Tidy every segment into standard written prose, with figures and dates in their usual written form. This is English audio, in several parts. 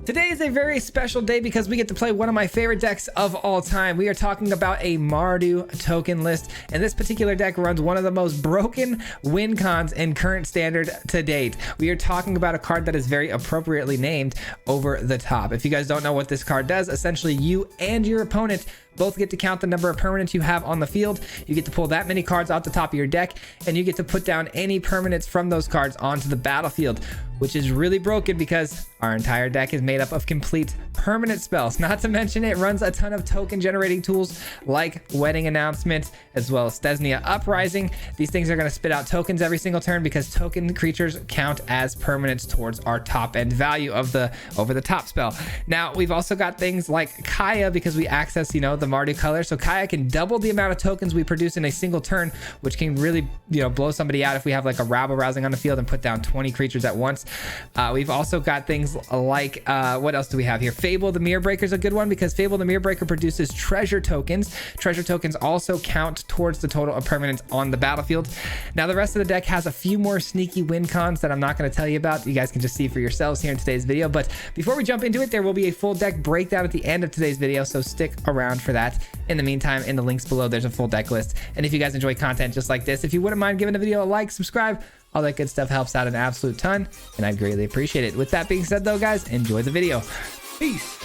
Today is a very special day because we get to play one of my favorite decks of all time. We are talking about a Mardu token list, and this particular deck runs one of the most broken win cons in current standard to date. We are talking about a card that is very appropriately named Over the Top. If you guys don't know what this card does, essentially you and your opponent both get to count the number of permanents you have on the field. You get to pull that many cards out the top of your deck, and you get to put down any permanents from those cards onto the battlefield, which is really broken because our entire deck is made up of complete permanent spells. Not to mention it runs a ton of token generating tools like Wedding Announcement, as well as Stesnia Uprising. These things are going to spit out tokens every single turn because token creatures count as permanents towards our top end value of the Over the Top spell. Now we've also got things like Kaya because we access, the Mardu color. So Kaya can double the amount of tokens we produce in a single turn, which can really, blow somebody out if we have like a rabble rousing on the field and put down 20 creatures at once. We've also got things like, what else do we have here? Fable the Mirror Breaker is a good one because Fable the Mirror Breaker produces treasure tokens. Treasure tokens also count towards the total of permanents on the battlefield. Now the rest of the deck has a few more sneaky win cons that I'm not going to tell you about. You guys can just see for yourselves here in today's video. But before we jump into it, there will be a full deck breakdown at the end of today's video, so stick around for that. In the meantime, in the links below, there's a full deck list. And if you guys enjoy content just like this, if you wouldn't mind giving the video a like, subscribe, all that good stuff helps out an absolute ton, and I'd greatly appreciate it. With that being said though, guys, enjoy the video. Peace.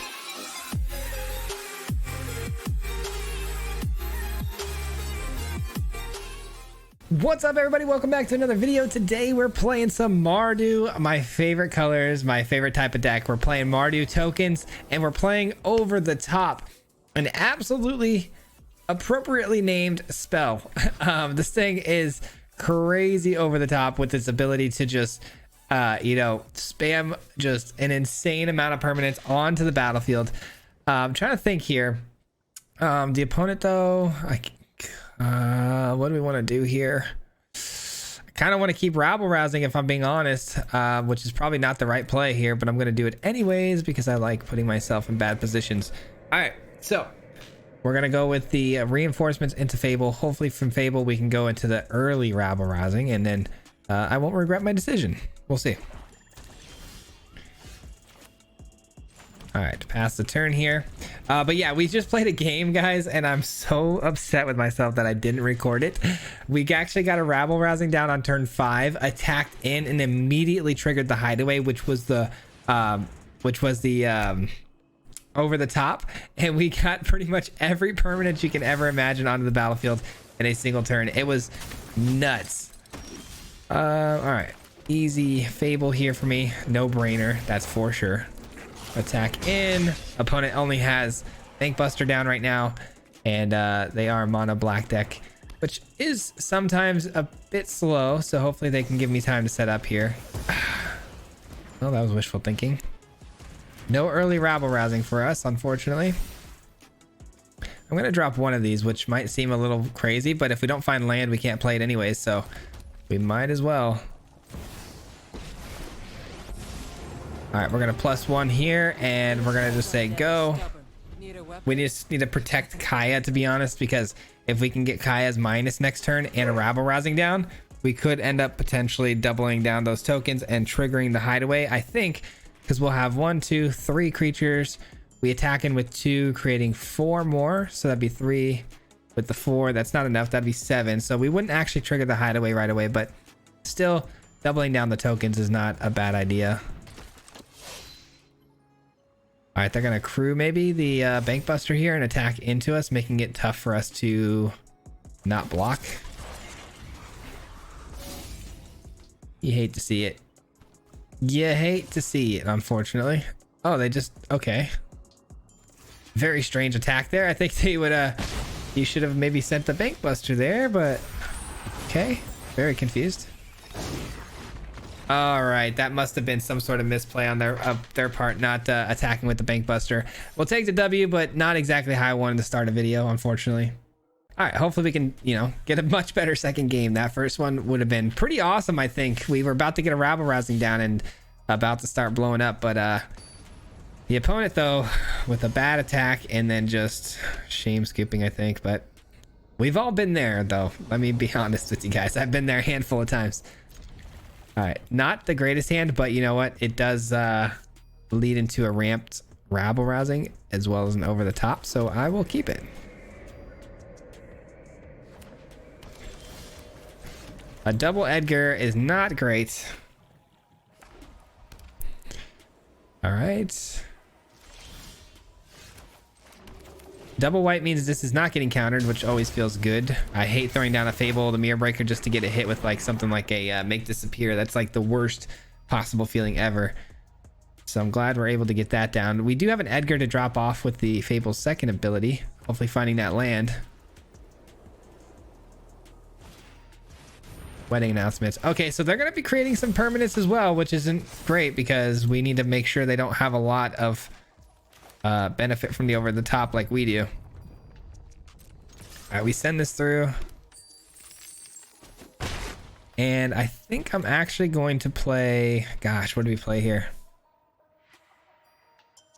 What's up, everybody? Welcome back to another video. Today we're playing some Mardu, my favorite colors, my favorite type of deck. We're playing Mardu tokens, and we're playing Over the Top, an absolutely appropriately named spell. This thing is crazy over the top with its ability to just spam just an insane amount of permanents onto the battlefield. I'm trying to think here. The opponent though, what do we want to do here? I kind of want to keep rabble rousing if I'm being honest, which is probably not the right play here, but I'm going to do it anyways because I like putting myself in bad positions. All right, so we're going to go with the reinforcements into Fable. Hopefully from Fable we can go into the early rabble rousing, and then I won't regret my decision. We'll see. All right, pass the turn here. But yeah, we just played a game, guys, and I'm so upset with myself that I didn't record it. We actually got a rabble rousing down on turn 5, attacked in, and immediately triggered the hideaway, which was the Over the Top, and we got pretty much every permanent you can ever imagine onto the battlefield in a single turn. It was nuts. All right, easy Fable here for me, no brainer, that's for sure. Attack in. Opponent only has Bankbuster down right now, and they are a mono black deck, which is sometimes a bit slow, so hopefully they can give me time to set up here. Well, that was wishful thinking. No early rabble rousing for us, unfortunately. I'm gonna drop one of these, which might seem a little crazy, but if we don't find land we can't play it anyways, so we might as well. All right, we're gonna +1 here, and we're gonna just say go. We just need to protect Kaya, to be honest, because if we can get Kaya's minus next turn and a rabble rousing down, we could end up potentially doubling down those tokens and triggering the hideaway, I think, because we'll have 1, 2, 3 creatures. We attack in with 2, creating 4 more, so that'd be 3 with the 4. That's not enough, that'd be 7. So we wouldn't actually trigger the hideaway right away, but still doubling down the tokens is not a bad idea. All right, they're gonna crew maybe the Bankbuster here and attack into us, making it tough for us to not block. You hate to see it. You hate to see it, unfortunately. Oh, they just, okay. Very strange attack there. I think they would, you should have maybe sent the Bankbuster there, but okay. Very confused. All right, that must have been some sort of misplay on their part, not attacking with the Bankbuster. We'll take the W, but not exactly how I wanted to start a video, unfortunately. All right, hopefully we can, get a much better second game. That first one would have been pretty awesome, I think. We were about to get a rabble rousing down and about to start blowing up, but the opponent, though, with a bad attack and then just shame scooping, I think. But we've all been there, though. Let me be honest with you guys. I've been there a handful of times. All right, not the greatest hand, but you know what? It does lead into a ramped rabble rousing as well as an over the top, so I will keep it. A double Edgar is not great. All right. Double white means this is not getting countered, which always feels good. I hate throwing down a Fable, the Mirror Breaker, just to get a hit with like something like a Make Disappear. That's like the worst possible feeling ever. So I'm glad we're able to get that down. We do have an Edgar to drop off with the Fable's second ability. Hopefully finding that land. Wedding announcements. Okay, so they're going to be creating some permanents as well, which isn't great because we need to make sure they don't have a lot of benefit from the over the top like we do. All right, we send this through. And I think I'm actually going to play... Gosh, what do we play here?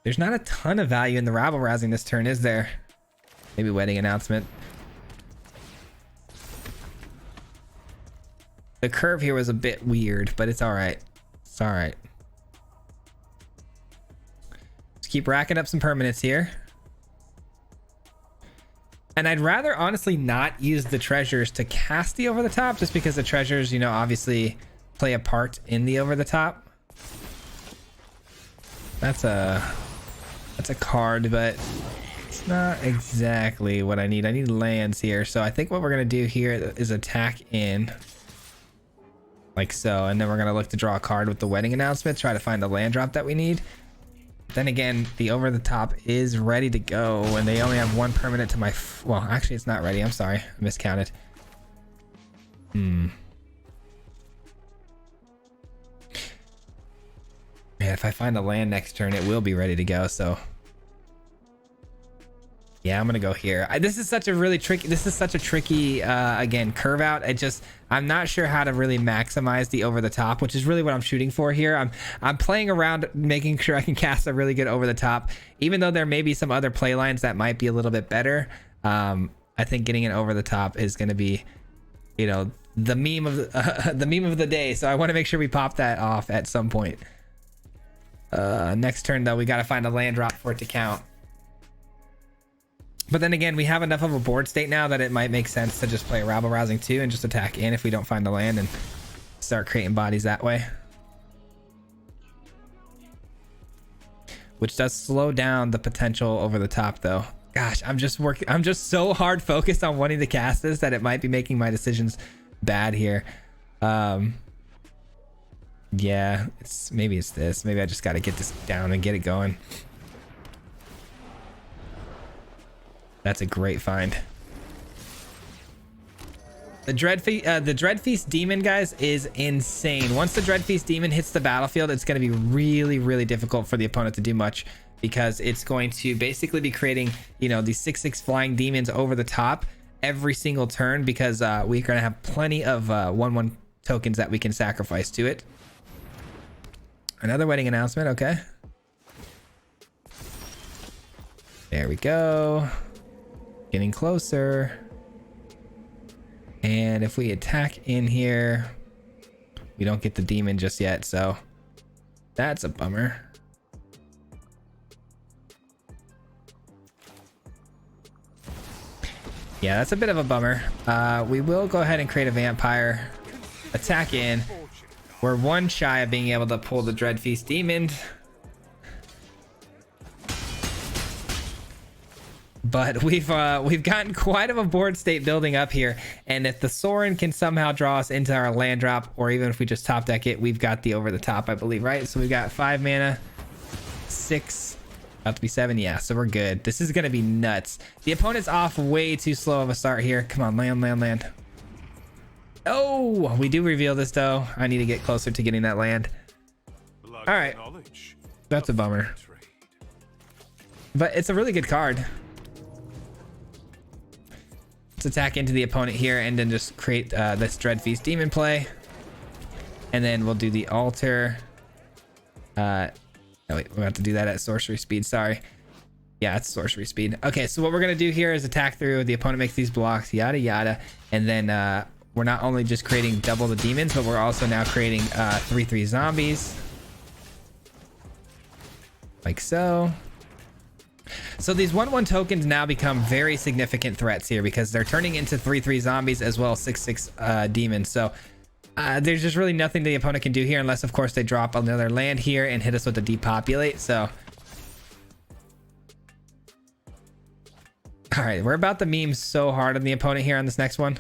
There's not a ton of value in the rabble rousing this turn, is there? Maybe wedding announcement. The curve here was a bit weird, but it's all right. It's all right. Let's keep racking up some permanents here. And I'd rather honestly not use the treasures to cast the over the top, just because the treasures, you know, obviously play a part in the over the top. That's a card, but it's not exactly what I need. I need lands here. So I think what we're going to do here is attack in like so, and then we're going to look to draw a card with the wedding announcement, try to find the land drop that we need. Then again, the over the top is ready to go, and they only have one permanent to my well, actually it's not ready. I'm sorry, I miscounted. Man, if I find a land next turn, it will be ready to go. So yeah, I'm gonna go here. This is such a really tricky. This is such a tricky again curve out. I'm not sure how to really maximize the over the top, which is really what I'm shooting for here. I'm playing around, making sure I can cast a really good over the top, even though there may be some other play lines that might be a little bit better. I think getting an over the top is going to be, you know, the meme of the meme of the day. So I want to make sure we pop that off at some point. Next turn though, we got to find a land drop for it to count. But then again, we have enough of a board state now that it might make sense to just play rabble rousing too and just attack in if we don't find the land and start creating bodies that way. Which does slow down the potential over the top though. Gosh, I'm just so hard focused on wanting to cast this that it might be making my decisions bad here. Yeah, maybe it's this. Maybe I just got to get this down and get it going. That's a great find. The Dread Feast Demon, guys, is insane. Once the Dread Feast Demon hits the battlefield, it's going to be really, really difficult for the opponent to do much, because it's going to basically be creating, you know, these 6/6 flying demons over the top every single turn, because we're going to have plenty of 1/1 tokens that we can sacrifice to it. Another wedding announcement. Okay. There we go. Getting closer. And if we attack in here, we don't get the demon just yet, so that's a bummer. Yeah, that's a bit of a bummer. We will go ahead and create a vampire, attack in. We're one shy of being able to pull the Dread Feast Demon, but we've gotten quite of a board state building up here, and if the Sorin can somehow draw us into our land drop, or even if we just top deck it, we've got the over the top, I believe, right? So we've got 5 mana, 6, about to be 7. Yeah, so we're good. This is gonna be nuts. The opponent's off way too slow of a start here. Come on, land. Oh, we do reveal this though. I need to get closer to getting that land. All right, that's a bummer, but it's a really good card. Let's attack into the opponent here and then just create this Dread Feast Demon play, and then we'll do the altar. Oh wait, we have to do that at sorcery speed. Sorry. Yeah, it's sorcery speed. Okay, so what we're gonna do here is attack through. The opponent makes these blocks, yada yada, and then we're not only just creating double the demons, but we're also now creating 3/3 zombies. like so. So these 1/1 tokens now become very significant threats here because they're turning into 3/3 zombies as well as 6/6 demons. So there's just really nothing the opponent can do here unless, of course, they drop another land here and hit us with the depopulate. So, all right, we're about to meme so hard on the opponent here on this next one.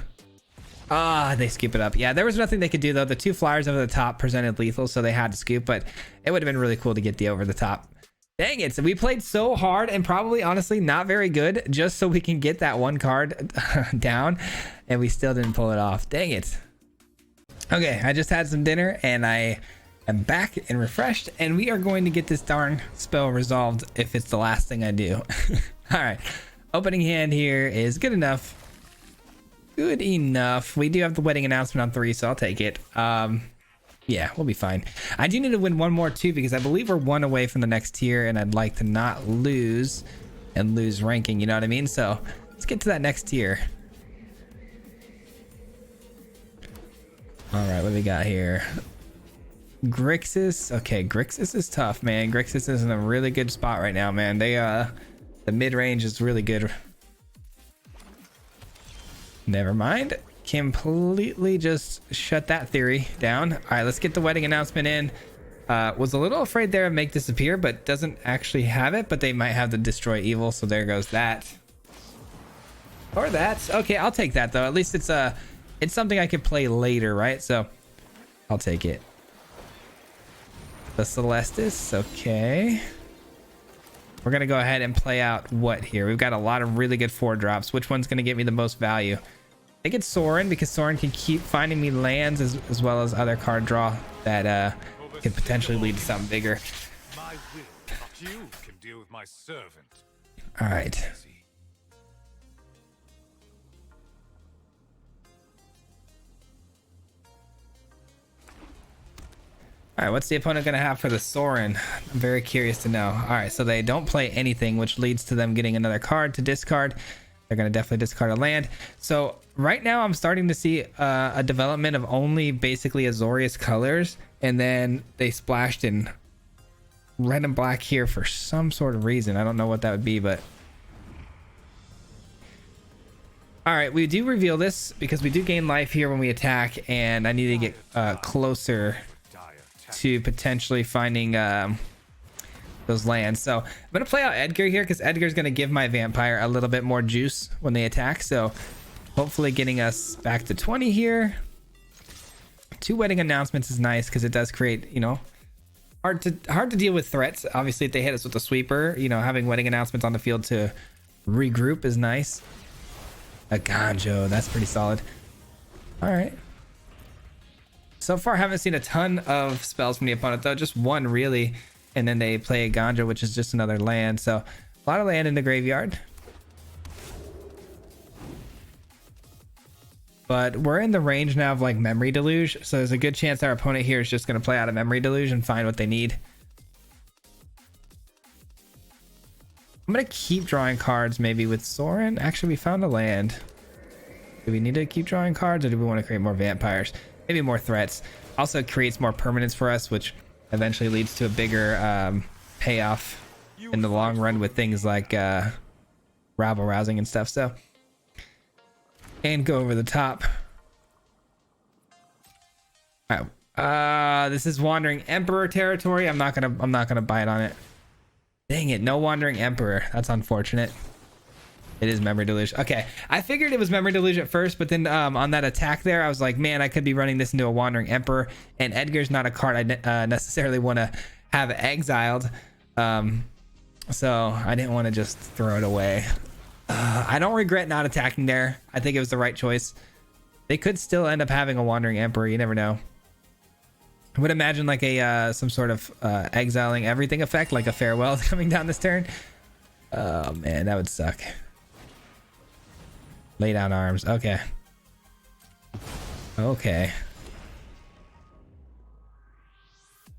They scoop it up. Yeah, there was nothing they could do, though. The 2 flyers over the top presented lethal, so they had to scoop, but it would have been really cool to get the over the top. Dang it. So we played so hard and probably, honestly, not very good just so we can get that 1 card down, and we still didn't pull it off. Dang it. Okay, I just had some dinner, and I am back and refreshed, and we are going to get this darn spell resolved if it's the last thing I do. All right. Opening hand here is good enough. Good enough. We do have the wedding announcement on 3, so I'll take it. Yeah, we'll be fine. I do need to win 1 more too because I believe we're 1 away from the next tier, and I'd like to not lose and lose ranking, you know what I mean? So let's get to that next tier. All right, what do we got here? Grixis. Okay, Grixis is tough, man. Grixis is in a really good spot right now, man. They the mid-range is really good. Never mind. Completely just shut that theory down. All right, let's get the wedding announcement in. Was a little afraid there of make disappear, but doesn't actually have it, but they might have the destroy evil, so there goes that. Or that. Okay, I'll take that though. At least it's something I could play later, right? So I'll take it. The Celestis. Okay. We're going to go ahead and play out what here? We've got a lot of really good 4 drops. Which one's going to get me the most value? I think it's Sorin because Sorin can keep finding me lands as well as other card draw that could potentially lead to something bigger. My will, not you, can deal with my servant. All right. All right, what's the opponent going to have for the Sorin? I'm very curious to know. All right, so they don't play anything, which leads to them getting another card to discard. They're going to definitely discard a land. So right now I'm starting to see a development of only basically Azorius colors, and then they splashed in red and black here for some sort of reason. I don't know what that would be, but... All right, we do reveal this because we do gain life here when we attack, and I need to get closer to potentially finding those lands. So I'm gonna play out Edgar here because Edgar's gonna give my vampire a little bit more juice when they attack, so hopefully getting us back to 20 here. 2 wedding announcements is nice because it does create, you know, hard to deal with threats. Obviously if they hit us with a sweeper, you know, having wedding announcements on the field to regroup is nice. A Ganjo, that's pretty solid. All right. So far, haven't seen a ton of spells from the opponent, though. Just 1, really. And then they play a Ganjo, which is just another land. So, a lot of land in the graveyard. But we're in the range now of, like, Memory Deluge. So, there's a good chance our opponent here is just going to play out a Memory Deluge and find what they need. I'm going to keep drawing cards, maybe, with Sorin. Actually, we found a land. Do we need to keep drawing cards, or do we want to create more vampires? Maybe more threats. Also creates more permanence for us, which eventually leads to a bigger payoff in the long run with things like rabble rousing and stuff. So, and go over the top. All right. This is Wandering Emperor territory. I'm not gonna bite on it. Dang it, no Wandering Emperor. That's unfortunate. It is Memory Deluge. Okay, I figured it was Memory Deluge at first, but then on that attack there, I was like, man, I could be running this into a Wandering Emperor, and Edgar's not a card I necessarily want to have exiled. So I didn't want to just throw it away. I don't regret not attacking there. I think it was the right choice. They could still end up having a Wandering Emperor. You never know. I would imagine like a some sort of exiling everything effect, like a farewell coming down this turn. Oh man, that would suck. Lay down arms. Okay. Okay.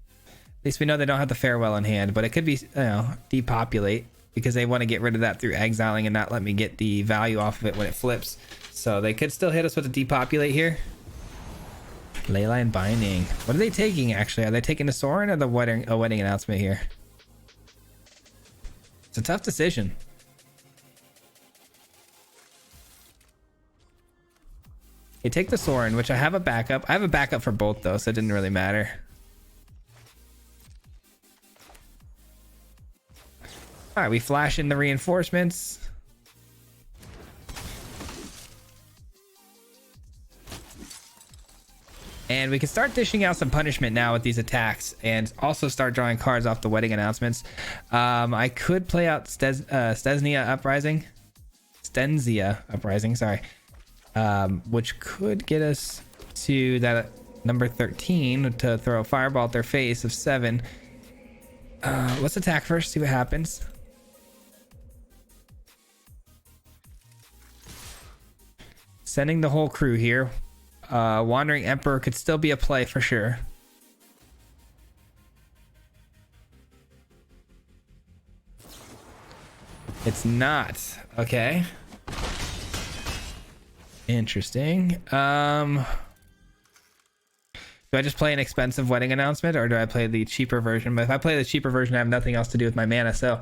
At least we know they don't have the farewell in hand, but it could be, you know, depopulate because they want to get rid of that through exiling and not let me get the value off of it when it flips. So they could still hit us with a depopulate here. Leyline Binding. What are they taking actually? Are they taking the Sorin or the wedding announcement here? It's a tough decision. You take the Sorin, which I have a backup. I have a backup for both though, so it didn't really matter. All right, we flash in the reinforcements. And we can start dishing out some punishment now with these attacks and also start drawing cards off the wedding announcements. I could play out Stenzia Uprising, sorry. Which could get us to that number 13 to throw a fireball at their face of 7. Let's attack first, see what happens. Sending the whole crew here. Wandering Emperor could still be a play for sure. It's not. Okay. Interesting. Do I just play an expensive wedding announcement or do I play the cheaper version? But if I play the cheaper version, I have nothing else to do with my mana, so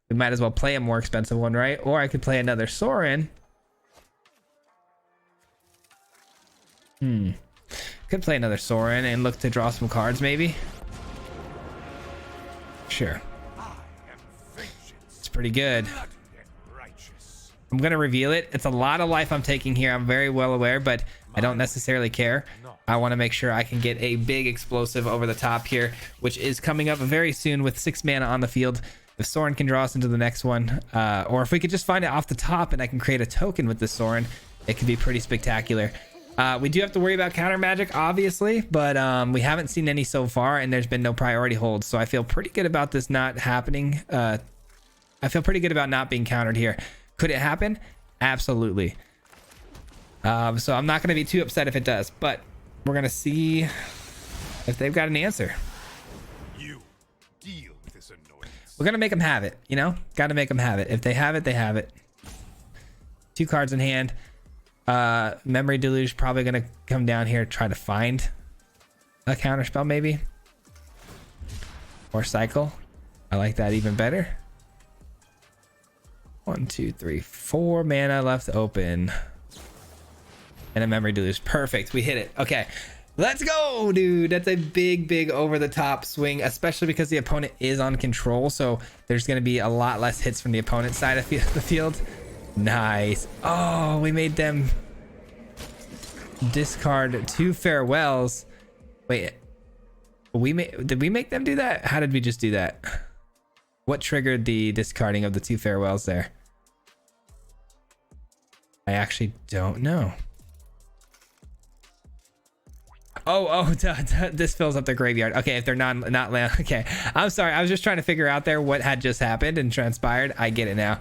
we might as well play a more expensive one, right? Or I could play another Sorin. Could play another Sorin and look to draw some cards, maybe. Sure. It's pretty good. I'm gonna reveal it. It's a lot of life I'm taking here. I'm very well aware, but I don't necessarily care. I want to make sure I can get a big explosive over the top here, which is coming up very soon with 6 mana on the field. If Sorin can draw us into the next one, or if we could just find it off the top and I can create a token with this Sorin, it could be pretty spectacular. We do have to worry about counter magic, obviously, but we haven't seen any so far, and there's been no priority holds, so I feel pretty good about this not happening. I feel pretty good about not being countered here. Could it happen? Absolutely. So I'm not going to be too upset if it does, but we're going to see if they've got an answer. You deal with this annoyance. We're going to make them have it, you know? Got to make them have it. If they have it, they have it. 2 cards in hand. Memory Deluge probably going to come down here, try to find a counter spell maybe. Or cycle. I like that even better. 1, 2, 3, 4 mana left open. And a Memory Deluge. Perfect. We hit it. Okay. Let's go, dude. That's a big over the top swing, especially because the opponent is on control. So there's going to be a lot less hits from the opponent's side of the field. Nice. Oh, we made them discard 2 farewells. Wait, did we make them do that? How did we just do that? What triggered the discarding of the 2 farewells there? I actually don't know. This fills up the graveyard. Okay, if they're not land. Okay, I'm sorry. I was just trying to figure out there what had just happened and transpired. I get it now.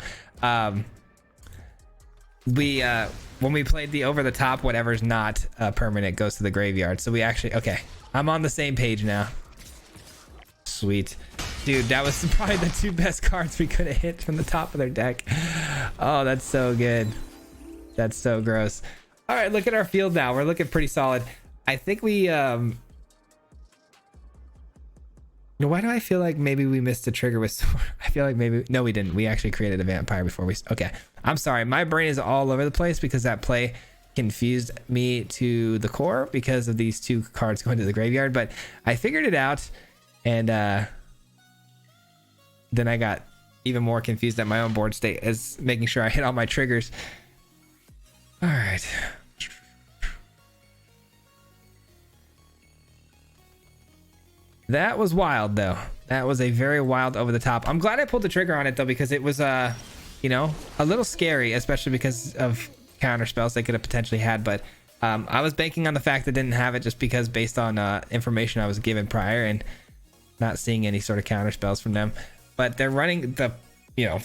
When we played the over the top, whatever's not permanent goes to the graveyard. So we actually, okay, I'm on the same page now. Sweet. Dude, that was probably the 2 best cards we could have hit from the top of their deck. Oh, that's so good. That's so gross. All right, look at our field now. We're looking pretty solid. I think we why do I feel like maybe we missed a trigger with I feel like maybe no, we didn't. We actually created a vampire before we okay. I'm sorry, my brain is all over the place because that play confused me to the core because of these 2 cards going to the graveyard, but I figured it out, and then I got even more confused at my own board state as making sure I hit all my triggers. All right. That was wild, though. That was a very wild over the top. I'm glad I pulled the trigger on it, though, because it was, you know, a little scary, especially because of counter spells they could have potentially had. But I was banking on the fact that didn't have it just because based on information I was given prior and not seeing any sort of counter spells from them. But they're running the, you know,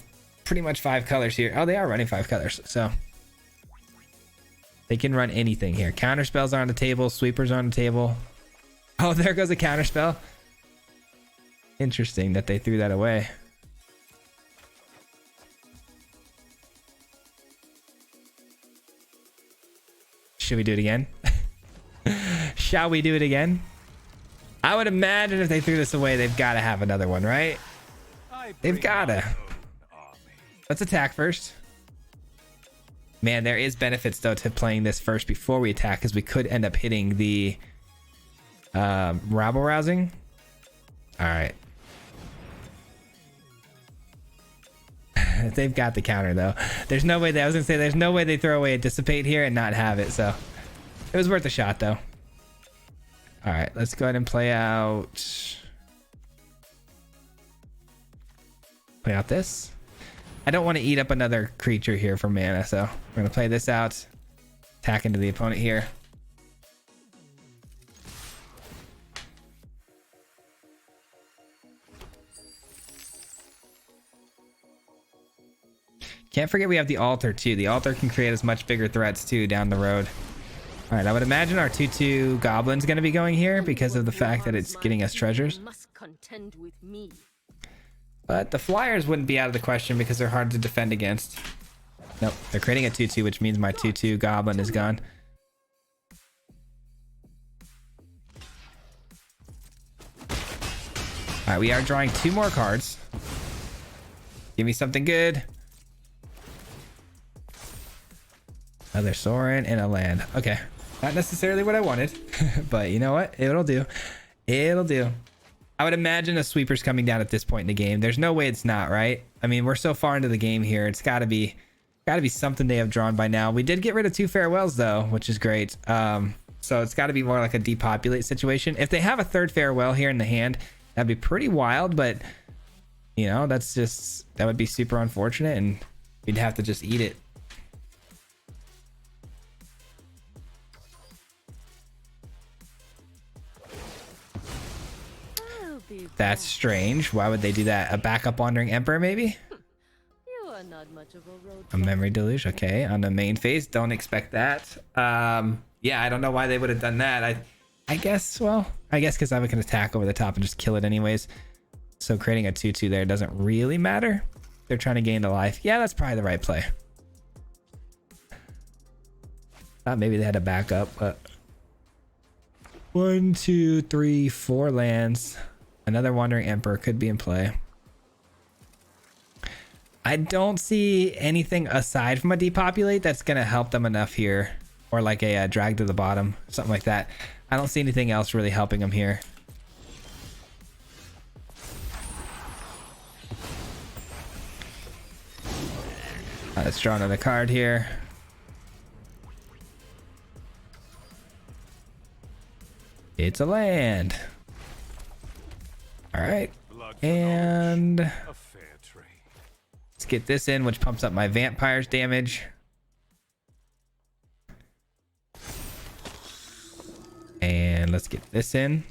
pretty much 5 colors here. Oh, they are running 5 colors. So they can run anything here. Counter spells are on the table. Sweepers are on the table. Oh, there goes a counter spell. Interesting that they threw that away. Should we do it again? Shall we do it again? I would imagine if they threw this away, they've got to have another one, right? They've got to. Let's attack first. Man, there is benefits though to playing this first before we attack, because we could end up hitting the rabble rousing. All right. They've got the counter though. There's no way I was gonna say there's no way they throw away a dissipate here and not have it. So it was worth a shot though. All right, let's go ahead and play out this. I don't want to eat up another creature here for mana, so we're gonna play this out, attack into the opponent here. Can't forget we have the altar too. The altar can create as much bigger threats too down the road. All right, I would imagine our 2/2 goblin's going to be going here because of the fact that it's getting us treasures. But the flyers wouldn't be out of the question because they're hard to defend against. Nope, they're creating a 2/2, which means my 2/2 goblin is gone. All right, we are drawing 2 more cards. Give me something good. Another Sorin and a land. Okay, not necessarily what I wanted, but you know what? It'll do. It'll do. I would imagine a sweeper's coming down at this point in the game. There's no way it's not, right? I mean, we're so far into the game here. It's got to be something they have drawn by now. We did get rid of 2 farewells though, which is great. So it's got to be more like a depopulate situation. If they have a 3rd farewell here in the hand, that'd be pretty wild. But you know, that would be super unfortunate, and we'd have to just eat it. That's strange. Why would they do that? A backup Wandering Emperor, maybe? You are not much of a Memory Deluge. Okay, on the main phase. Don't expect that. Yeah, I don't know why they would have done that. I guess because I can attack over the top and just kill it anyways. So creating a 2/2 there doesn't really matter. They're trying to gain the life. Yeah, that's probably the right play. Thought maybe they had a backup, but 1, 2, 3, 4 lands. Another Wandering Emperor could be in play. I don't see anything aside from a depopulate that's going to help them enough here. Or like a drag to the bottom, something like that. I don't see anything else really helping them here. Let's draw another card here. It's a land. All right, and let's get this in, which pumps up my vampire's damage. And let's get this in.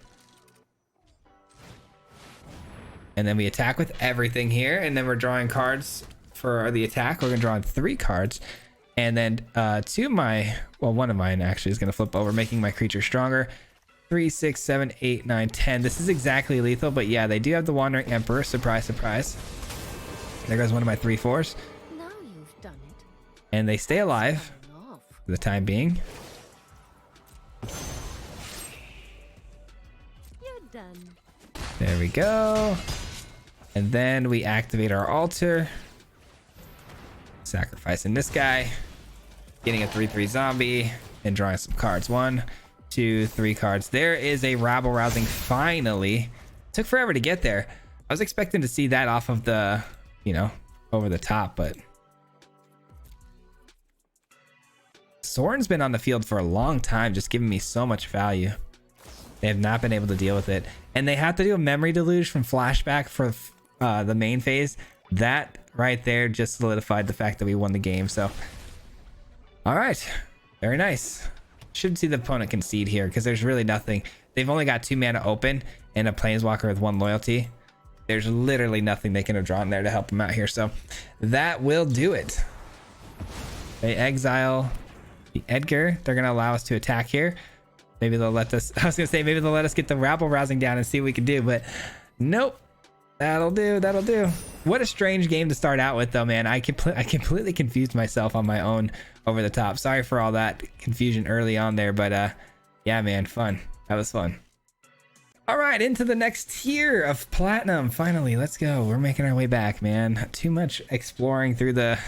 And then we attack with everything here, and then we're drawing cards for the attack. We're gonna draw 3 cards, and then one of mine actually is gonna flip over, making my creature stronger. 3, 6, 7, 8, 9, 10. This is exactly lethal, but yeah, they do have the Wandering Emperor. Surprise, surprise. There goes one of my 3/4s. Now you've done it. And they stay alive for the time being. You're done. There we go. And then we activate our altar. Sacrificing this guy. Getting a 3/3 zombie. And drawing some cards. 1, 2, 3 cards. There is a rabble rousing finally. Took forever to get there. I was expecting to see that off of the, over the top, but Sorin's been on the field for a long time, just giving me so much value. They have not been able to deal with it. And they have to do a memory deluge from flashback for the main phase. That right there just solidified the fact that we won the game. So, all right, very nice. Should see the opponent concede here because there's really nothing. They've only got 2 mana open and a planeswalker with 1 loyalty. There's literally nothing they can have drawn there to help them out here. So that will do it. They exile the Edgar. They're going to allow us to attack here. Maybe they'll let us, I was going to say, maybe they'll let us get the rabble rousing down and see what we can do, but nope. That'll do. That'll do. What a strange game to start out with, though, man. I completely confused myself on my own over the top. Sorry for all that confusion early on there, but yeah, man, fun. That was fun. All right, into the next tier of platinum. Finally, let's go. We're making our way back, man. Too much exploring through the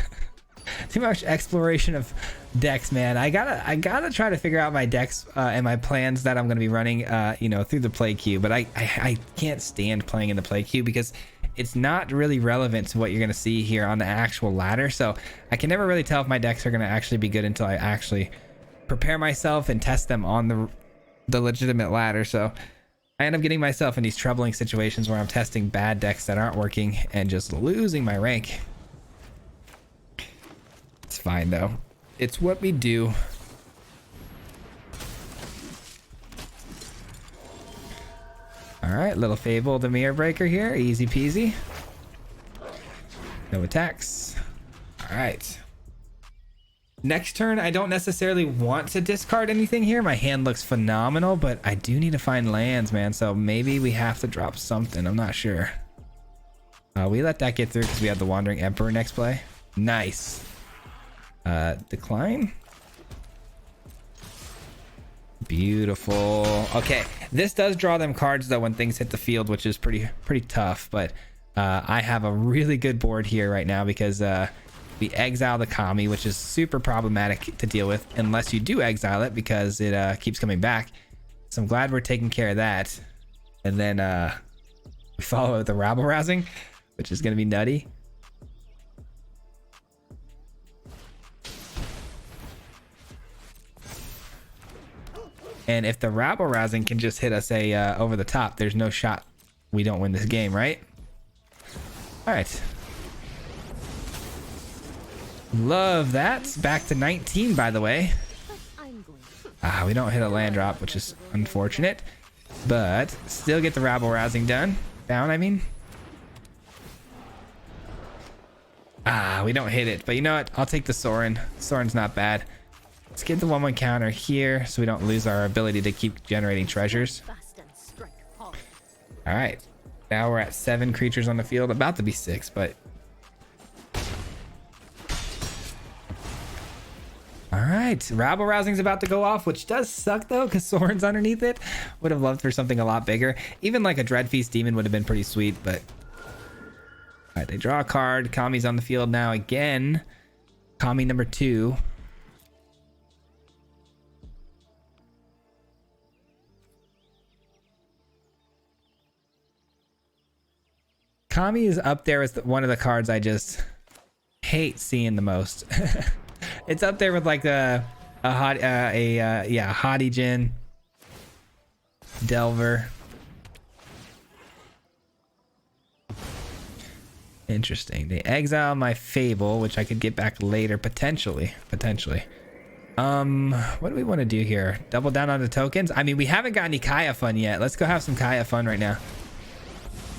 too much exploration of decks, man. I gotta try to figure out my decks and my plans that I'm gonna be running you know, through the play queue. But I can't stand playing in the play queue because it's not really relevant to what you're gonna see here on the actual ladder. So I can never really tell if my decks are gonna actually be good until I actually prepare myself and test them on the legitimate ladder. So I end up getting myself in these troubling situations where I'm testing bad decks that aren't working and just losing my rank. It's fine though. It's what we do. All right, little Fable, the Mirror Breaker here. Easy peasy. No attacks. All right. Next turn, I don't necessarily want to discard anything here. My hand looks phenomenal, but I do need to find lands, man. So maybe we have to drop something. I'm not sure. We let that get through because we have the Wandering Emperor next play. Nice. Decline. Beautiful. Okay, this does draw them cards though when things hit the field, which is pretty tough. But I have a really good board here right now because we exile the Kami, which is super problematic to deal with unless you do exile it because it keeps coming back. So I'm glad we're taking care of that. And then we follow it with the rabble rousing, which is going to be nutty. And if the rabble rousing can just hit us over the top, there's no shot we don't win this game, right? All right. Love that. Back to 19, by the way. We don't hit a land drop, which is unfortunate, but still get the rabble rousing down, I mean. We don't hit it, but you know what? I'll take the Sorin. Sorin's not bad. Let's get the 1/1 counter here so we don't lose our ability to keep generating treasures. All right. Now we're at 7 creatures on the field. About to be 6, but... All right. Rabble Rousing's about to go off, which does suck, though, because Sorin's underneath it. Would have loved for something a lot bigger. Even like a Dreadfeast Demon would have been pretty sweet, but... All right, they draw a card. Kami's on the field now again. Kami number 2. Kami is up there as one of the cards I just hate seeing the most. It's up there with like a Haughty Djinn, Delver. Interesting. They exile my Fable, which I could get back later, potentially. What do we want to do here? Double down on the tokens? I mean, we haven't got any Kaya fun yet. Let's go have some Kaya fun right now.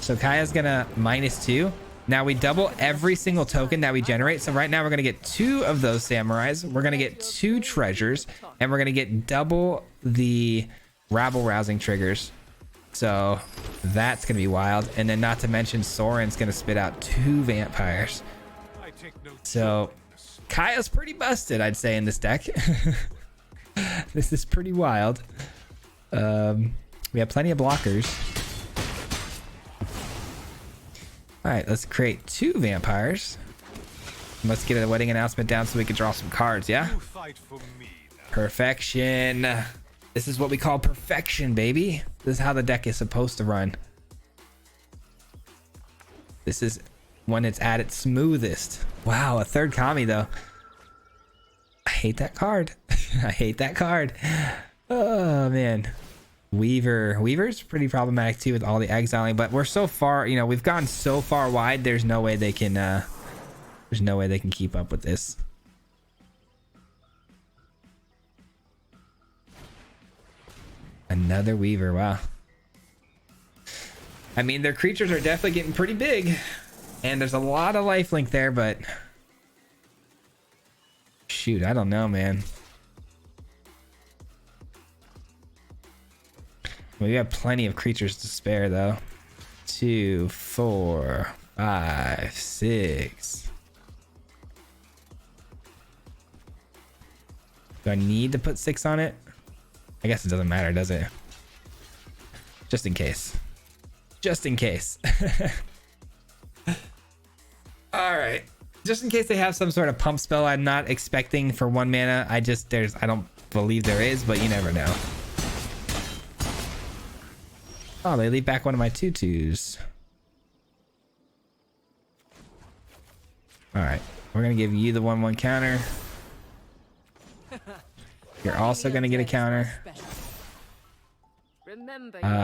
So Kaya's gonna -2. Now we double every single token that we generate. So right now we're gonna get 2 of those samurais. We're gonna get 2 treasures, and we're gonna get double the rabble rousing triggers. So that's gonna be wild. And then not to mention Sorin's gonna spit out 2 vampires. So Kaya's pretty busted, I'd say, in this deck. This is pretty wild. We have plenty of blockers. All right, let's create 2 vampires. Let's get a wedding announcement down so we can draw some cards, yeah? Perfection. This is what we call perfection, baby. This is how the deck is supposed to run. This is when it's at its smoothest. Wow, a 3rd Kami, though. I hate that card. I hate that card. Oh, man. Weaver's pretty problematic too with all the exiling, but we're so far, you know, we've gone so far wide, there's no way they can keep up with this. Another Weaver, wow. I mean, their creatures are definitely getting pretty big, and there's a lot of lifelink there, but shoot, I don't know, man. We have plenty of creatures to spare, though. 2, 4, 5, 6. Do I need to put 6 on it? I guess it doesn't matter, does it? Just in case. Just in case. All right. Just in case they have some sort of pump spell I'm not expecting for 1 mana. I don't believe there is, but you never know. Oh, they leave back one of my 2/2s. All right. We're going to give you the 1/1 counter. You're also going to get a counter.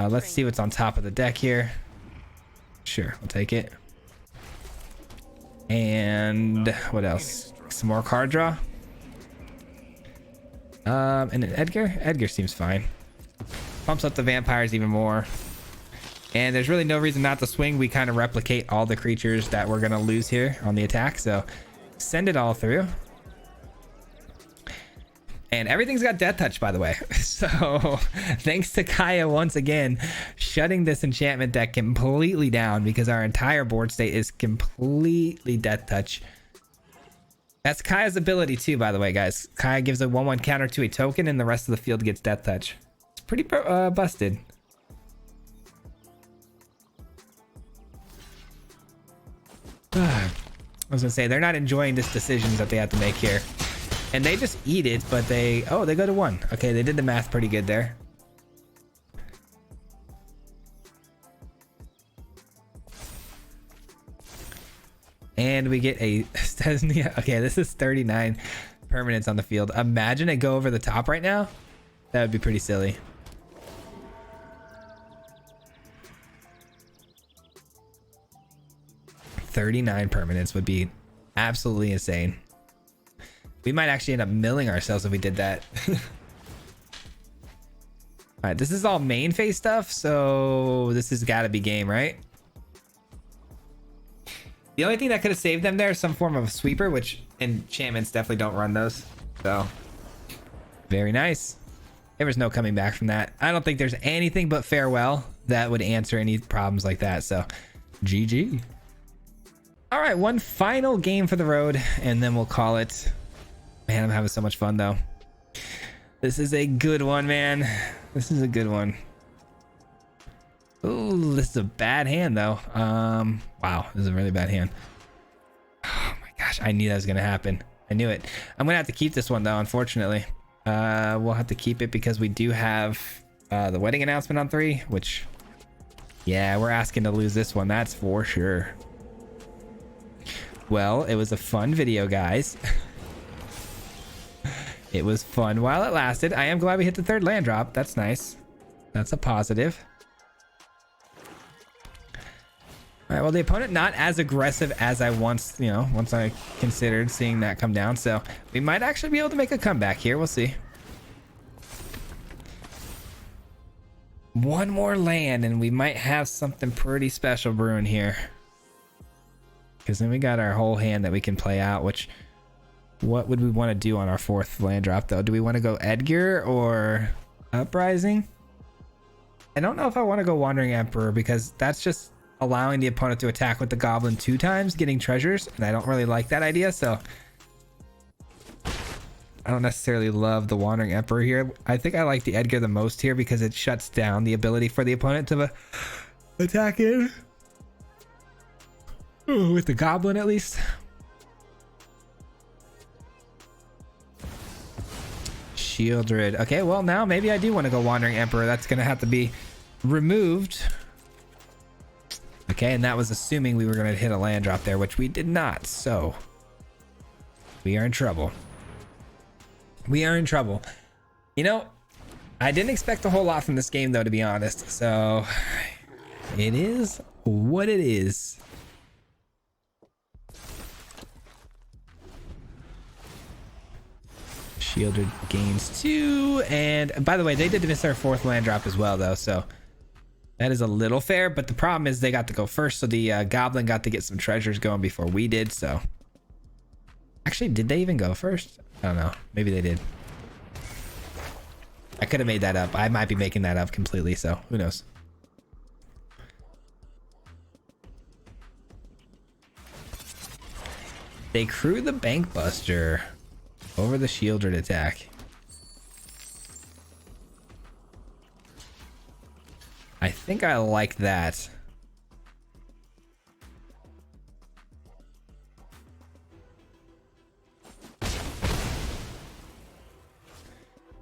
Let's see what's on top of the deck here. Sure, we'll take it. And what else? Some more card draw. And an Edgar. Edgar seems fine. Pumps up the vampires even more. And there's really no reason not to swing. We kind of replicate all the creatures that we're gonna lose here on the attack. So send it all through. And everything's got death touch, by the way. So thanks to Kaya once again shutting this enchantment deck completely down, because our entire board state is completely death touch. That's Kaya's ability too, by the way, guys. Kaya gives a 1/1 counter to a token and the rest of the field gets death touch. It's pretty busted. I was gonna say, they're not enjoying this decisions that they have to make here. And they just eat it, but they go to 1. Okay, they did the math pretty good there. And we get a okay, this is 39 permanents on the field. Imagine it go over the top right now. That would be pretty silly. $39 permanents would be absolutely insane. We might actually end up milling ourselves if we did that. All right, this is all main phase stuff, so this has got to be game, right? The only thing that could have saved them there is some form of a sweeper, which enchantments definitely don't run those. So, very nice. There was no coming back from that. I don't think there's anything but farewell that would answer any problems like that. So, GG. All right, one final game for the road, and then we'll call it. Man, I'm having so much fun though. This is a good one, man. This is a good one. Ooh, this is a bad hand though. Wow, this is a really bad hand. Oh my gosh, I knew that was gonna happen. I knew it. I'm gonna have to keep this one though, unfortunately. We'll have to keep it because we do have the wedding announcement on 3, which, yeah, we're asking to lose this one, that's for sure. Well, it was a fun video, guys. It was fun while it lasted. I am glad we hit the 3rd land drop. That's nice. That's a positive. All right, well, the opponent not as aggressive as I once I considered seeing that come down. So we might actually be able to make a comeback here. We'll see. One more land and we might have something pretty special brewing here. Because then we got our whole hand that we can play out, which... What would we want to do on our 4th land drop though? Do we want to go Edgar or Uprising? I don't know if I want to go Wandering Emperor, because that's just allowing the opponent to attack with the Goblin 2 times, getting treasures, and I don't really like that idea, so I don't necessarily love the Wandering Emperor here. I think I like the Edgar the most here because it shuts down the ability for the opponent to attack in. Ooh, with the Goblin at least. Shieldred. Okay, well, now maybe I do want to go Wandering Emperor. That's going to have to be removed. Okay, and that was assuming we were going to hit a land drop there, which we did not. So, we are in trouble. We are in trouble. You know, I didn't expect a whole lot from this game, though, to be honest. So, it is what it is. Shieldred gains 2, and by the way, they did miss our 4th land drop as well, though, so that is a little fair, but the problem is they got to go first, so the Goblin got to get some treasures going before we did, so... Actually, did they even go first? I don't know. Maybe they did. I could have made that up. I might be making that up completely, so who knows. They crew the Bankbuster over the Shieldred attack. I think I like that.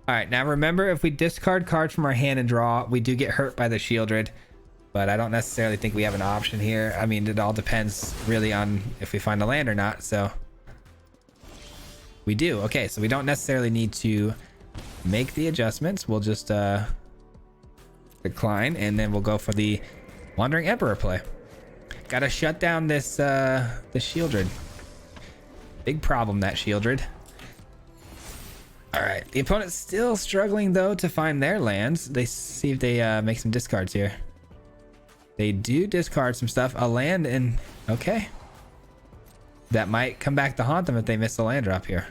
All right, now remember, if we discard cards from our hand and draw, we do get hurt by the Shieldred, but I don't necessarily think we have an option here. I mean, it all depends really on if we find a land or not, so we do. Okay, so we don't necessarily need to make the adjustments. We'll just decline, and then we'll go for the Wandering Emperor play. Gotta shut down this the Shieldred. Big problem, that Shieldred. All right, the opponent's still struggling though to find their lands. They see if they make some discards here. They do discard some stuff, a land, and okay, that might come back to haunt them if they miss the land drop here.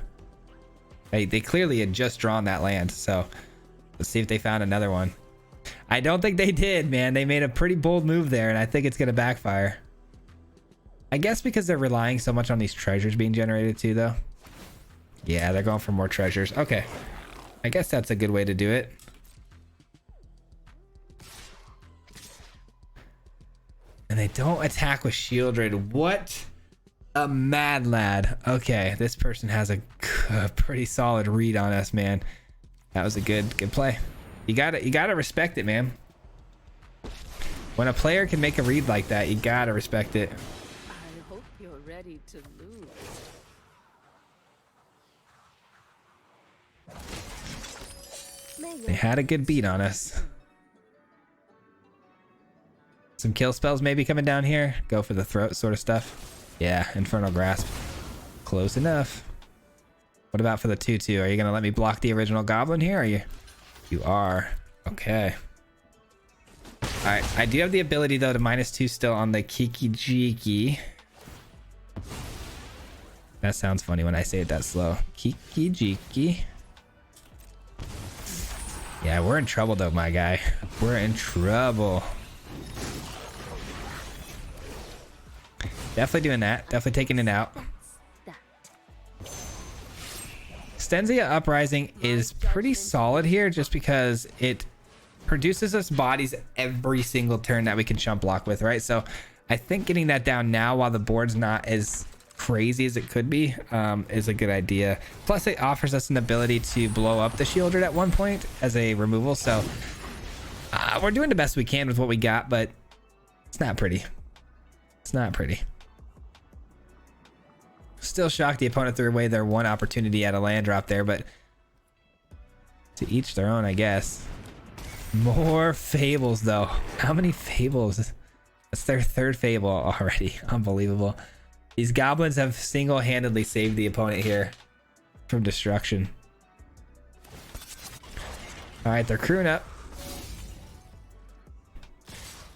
They clearly had just drawn that land, so let's see if they found another one. I don't think they did, man. They made a pretty bold move there, and I think it's gonna backfire. I guess because they're relying so much on these treasures being generated too, though. Yeah, they're going for more treasures. Okay, I guess that's a good way to do it. And they don't attack with Shieldred. What a mad lad. Okay, this person has a pretty solid read on us, man. That was a good play. You gotta respect it, man. When a player can make a read like that, you gotta respect it. I hope you're ready to lose. They had a good beat on us. Some kill spells maybe coming down here. Go for the throat sort of stuff. Yeah, Infernal Grasp. Close enough. What about for the 2/2? Are you gonna let me block the original goblin here? Are you? You are. Okay. Alright, I do have the ability though to -2 still on the Kiki Jiki. That sounds funny when I say it that slow. Kiki Jiki. Yeah, we're in trouble though, my guy. We're in trouble. Definitely doing that. Definitely taking it out. Stenzia Uprising is pretty solid here just because it produces us bodies every single turn that we can chump block with, right? So I think getting that down now while the board's not as crazy as it could be is a good idea. Plus it offers us an ability to blow up the Shieldred at one point as a removal, so we're doing the best we can with what we got, but it's not pretty. It's not pretty. Still shocked the opponent threw away their one opportunity at a land drop there, but to each their own, I guess. More fables though. How many fables? That's their third fable already. Unbelievable. These goblins have single-handedly saved the opponent here from destruction. All right, they're crewing up.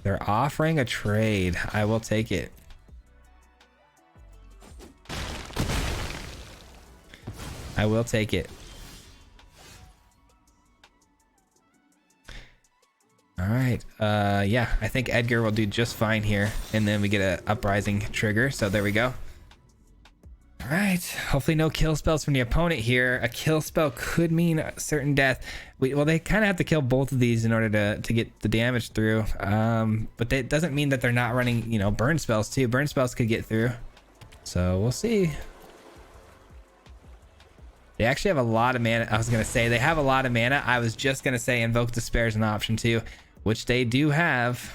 They're offering a trade. I will take it. I will take it. All right. Yeah, I think Edgar will do just fine here. And then we get an Uprising trigger. So there we go. All right. Hopefully no kill spells from the opponent here. A kill spell could mean a certain death. Well, they kind of have to kill both of these in order to get the damage through. But that doesn't mean that they're not running, you know, burn spells too. Burn spells could get through. So we'll see. They actually have a lot of mana. I was going to say they have a lot of mana. I was just going to say Invoke Despair is an option too, which they do have.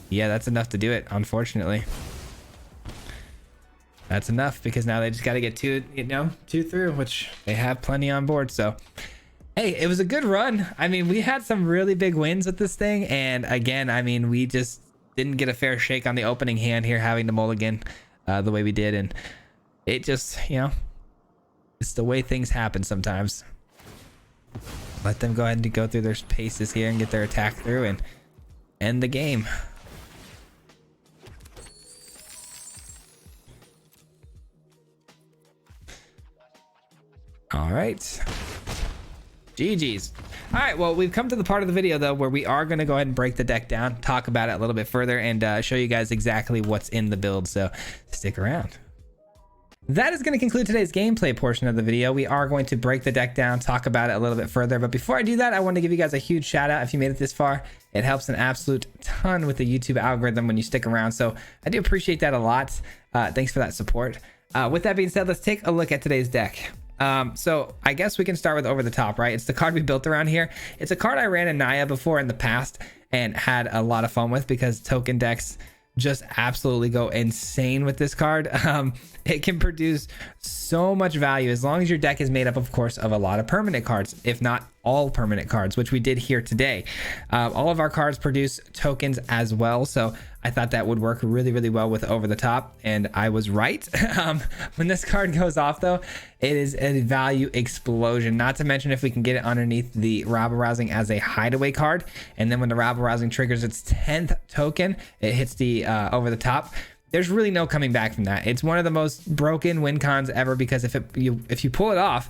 Yeah, that's enough to do it, unfortunately. That's enough because now they just got to get two through, which they have plenty on board. So, hey, it was a good run. I mean, we had some really big wins with this thing. And again, I mean, we just didn't get a fair shake on the opening hand here, having to mulligan the way we did. And it just, you know, it's the way things happen sometimes. Let them go ahead and go through their paces here and get their attack through and end the game. All right. GG's. All right, well, we've come to the part of the video, though, where we are going to go ahead and break the deck down, talk about it a little bit further, and show you guys exactly what's in the build. So stick around. that is going to conclude today's gameplay portion of the video. We are going to break the deck down, talk about it a little bit further. But before I do that, I want to give you guys a huge shout out if you made it this far. It helps an absolute ton with the YouTube algorithm when you stick around. So I do appreciate that a lot. Thanks for that support. With that being said, let's take a look at today's deck. So I guess we can start with Over the Top, right? It's the card we built around here. It's a card I ran in Naya before in the past and had a lot of fun with because token decks just absolutely go insane with this card. It can produce so much value as long as your deck is made up, of course, of a lot of permanent cards, if not all permanent cards, which we did here today. All of our cards produce tokens as well, so I thought that would work really, really well with Over the Top, and I was right. When this card goes off, though, it is a value explosion. Not to mention if we can get it underneath the rabble-rousing as a hideaway card, and then when the rabble-rousing triggers its 10th token, it hits the Over the Top. There's really no coming back from that. It's one of the most broken win cons ever because if you pull it off,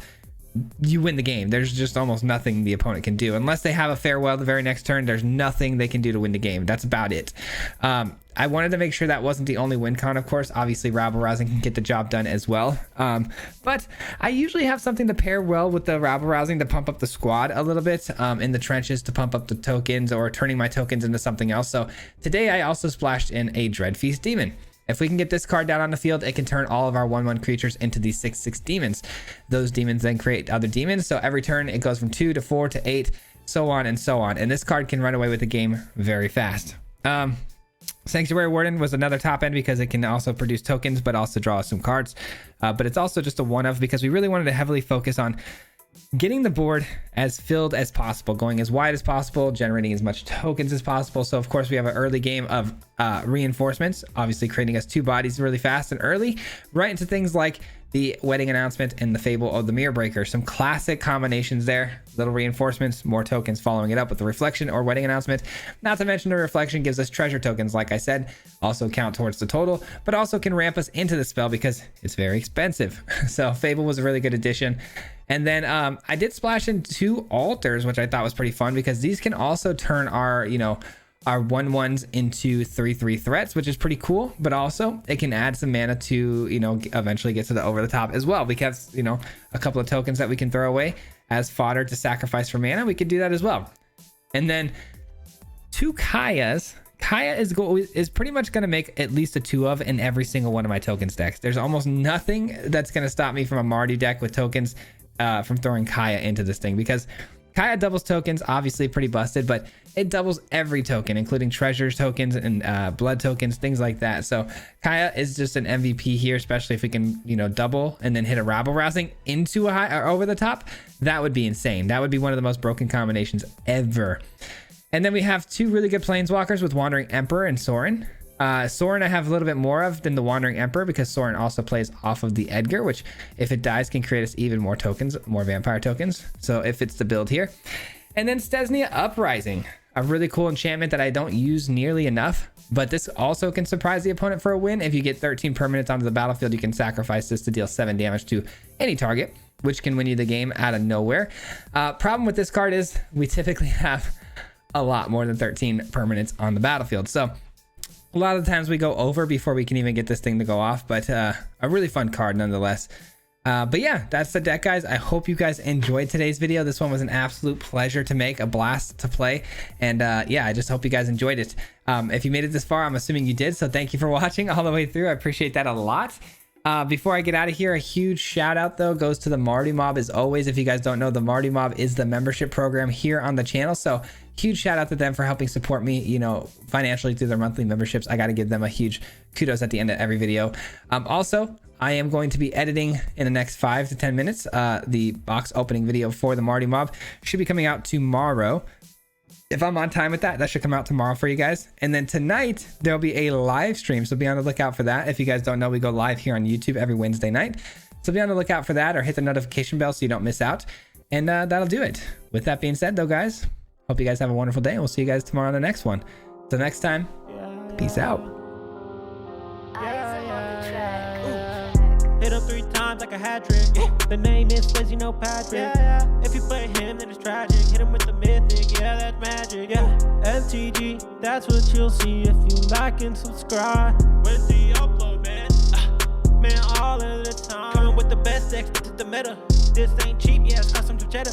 you win the game. There's just almost nothing the opponent can do unless they have a farewell the very next turn. There's nothing they can do to win the game. That's about it. I wanted to make sure that wasn't the only win con, of course. Obviously, rabble rousing can get the job done as well. But I usually have something to pair well with the rabble rousing to pump up the squad a little bit in the trenches to pump up the tokens or turning my tokens into something else. So today I also splashed in a Dreadfeast Demon. If we can get this card down on the field, it can turn all of our 1/1 creatures into these 6/6 demons. Those demons then create other demons. So every turn it goes from 2 to 4 to 8, so on and so on. And this card can run away with the game very fast. Sanctuary Warden was another top end because it can also produce tokens, but also draw some cards. But it's also just a one of because we really wanted to heavily focus on getting the board as filled as possible, going as wide as possible, generating as much tokens as possible. So of course we have an early game of reinforcements, obviously creating us 2 bodies really fast and early, right into things like the Wedding Announcement and the Fable of the Mirror Breaker. Some classic combinations there. Little reinforcements, more tokens following it up with the Reflection or Wedding Announcement. Not to mention the Reflection gives us treasure tokens, like I said, also count towards the total, but also can ramp us into the spell because it's very expensive. So Fable was a really good addition. And then I did splash in 2 altars, which I thought was pretty fun because these can also turn our, our 1/1s into 3/3 threats, which is pretty cool. But also it can add some mana to, eventually get to the Over the Top as well, because, a couple of tokens that we can throw away as fodder to sacrifice for mana. We could do that as well. And then 2 Kayas. Kaya is pretty much going to make at least a 2 of in every single one of my tokens decks. There's almost nothing that's going to stop me from a Mardu deck with tokens from throwing Kaya into this thing, because Kaya doubles tokens, obviously pretty busted, but it doubles every token, including treasures tokens and blood tokens, things like that. So Kaya is just an MVP here, especially if we can, double and then hit a rabble rousing into a high or Over the Top. That would be insane. That would be one of the most broken combinations ever. And then we have 2 really good planeswalkers with Wandering Emperor and Sorin. Sorin I have a little bit more of than the Wandering Emperor because Sorin also plays off of the Edgar, which if it dies can create us even more tokens, more vampire tokens. So it fits the build here. And then Stesnia Uprising, a really cool enchantment that I don't use nearly enough, but this also can surprise the opponent for a win. If you get 13 permanents onto the battlefield, you can sacrifice this to deal 7 damage to any target, which can win you the game out of nowhere. Problem with this card is we typically have a lot more than 13 permanents on the battlefield. So a lot of the times we go over before we can even get this thing to go off, but a really fun card nonetheless. But yeah, that's the deck, guys. I hope you guys enjoyed today's video. This one was an absolute pleasure to make, a blast to play, and yeah, I just hope you guys enjoyed it. If you made it this far, I'm assuming you did, so thank you for watching all the way through. I appreciate that a lot. Before I get out of here, a huge shout out though goes to the Mardu Mob. As always, if you guys don't know, the Mardu Mob is the membership program here on the channel, so huge shout out to them for helping support me, financially through their monthly memberships. I got to give them a huge kudos at the end of every video. Also, I am going to be editing in the next 5 to 10 minutes. The box opening video for the Mardu Mob should be coming out tomorrow. If I'm on time with that, that should come out tomorrow for you guys. And then tonight, there'll be a live stream, so be on the lookout for that. If you guys don't know, we go live here on YouTube every Wednesday night. So be on the lookout for that, or hit the notification bell so you don't miss out. And that'll do it. With that being said, though, guys, hope you guys have a wonderful day, and we'll see you guys tomorrow on the next one. Till next time, peace out. Hit him 3 times like a hat trick. The name is Fizzy, no Patrick. If you play him, then it's tragic. Hit him with the mythic, yeah, that's magic. MTG, that's what you'll see if you like and subscribe. Where's the upload, man? Man, all of the time. Coming with the best decks, this is the meta. This ain't cheap, yeah, it's custom to cheddar.